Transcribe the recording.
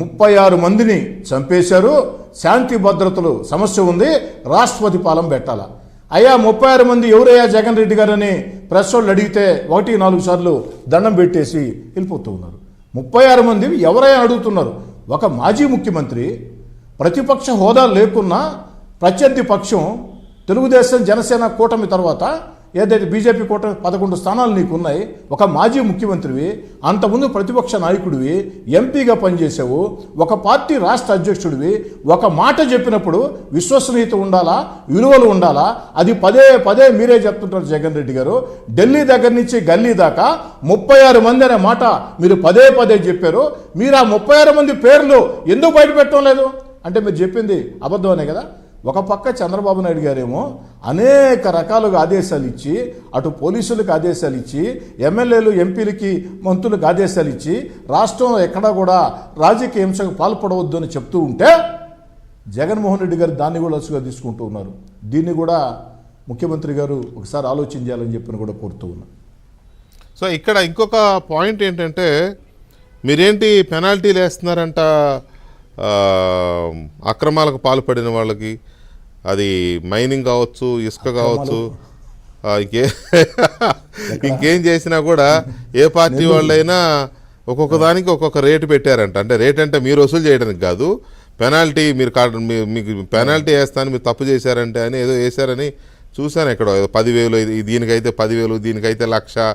36 మందిని చంపేశారు, శాంతి భద్రతలు సమస్య ఉంది, రాష్ట్రపతి పాలన పెట్టాలా. అయ్యా 36 మంది ఎవరయ్యా జగన్ రెడ్డి గారని ప్రెస్ వాళ్ళు అడిగితే 1-4 సార్లు దండం పెట్టేసి వెళ్ళిపోతూ ఉన్నారు. 36 మంది ఎవరైనా అడుగుతున్నారు. ఒక మాజీ ముఖ్యమంత్రి ప్రతిపక్ష హోదా లేకున్నా ప్రత్యర్థి పక్షం తెలుగుదేశం జనసేన కూటమి తర్వాత ఏదైతే బీజేపీ కూటమి 11 స్థానాలు నీకున్నాయి, ఒక మాజీ ముఖ్యమంత్రివి, అంతకుముందు ప్రతిపక్ష నాయకుడివి, ఎంపీగా పనిచేసావు, ఒక పార్టీ రాష్ట్ర అధ్యక్షుడివి, ఒక మాట చెప్పినప్పుడు విశ్వసనీయత ఉండాలా, విలువలు ఉండాలా. అది పదే పదే మీరే చెప్తుంటారు జగన్ రెడ్డి గారు. ఢిల్లీ దగ్గర నుంచి గల్లీ దాకా 36 మంది అనే మాట మీరు పదే పదే చెప్పారు. మీరు ఆ 36 మంది పేర్లు ఎందుకు బయట పెట్టడం లేదు అంటే మీరు చెప్పింది అబద్ధమనే కదా. ఒక పక్క చంద్రబాబు నాయుడు గారేమో అనేక రకాలుగా ఆదేశాలు ఇచ్చి, అటు పోలీసులకు ఆదేశాలు ఇచ్చి, ఎమ్మెల్యేలు ఎంపీలకి మంత్రులకు ఆదేశాలు ఇచ్చి, రాష్ట్రంలో ఎక్కడా కూడా రాజకీయ హింసకు పాల్పడవద్దు అని చెప్తూ ఉంటే జగన్మోహన్ రెడ్డి గారు దాన్ని కూడా అలసుగా తీసుకుంటూ ఉన్నారు. దీన్ని కూడా ముఖ్యమంత్రి గారు ఒకసారి ఆలోచన చేయాలని చెప్పి కూడా కోరుతూ ఉన్నారు. సో ఇక్కడ ఇంకొక పాయింట్ ఏంటంటే, మీరేంటి పెనాల్టీలు వేస్తున్నారంట అక్రమాలకు పాల్పడిన వాళ్ళకి, అది మైనింగ్ కావచ్చు, ఇసుక కావచ్చు, ఇంకేం చేసినా కూడా ఏ పార్టీ వాళ్ళైనా ఒక్కొక్క దానికి ఒక్కొక్క రేటు పెట్టారంట. అంటే రేట్ అంటే మీరు వసూలు చేయడానికి కాదు, పెనాల్టీ మీరు మీకు పెనాల్టీ వేస్తాను మీరు తప్పు చేశారంటే అని ఏదో వేశారని చూశాను. ఇక్కడ 10,000, దీనికైతే 10,000, దీనికైతే 1,00,000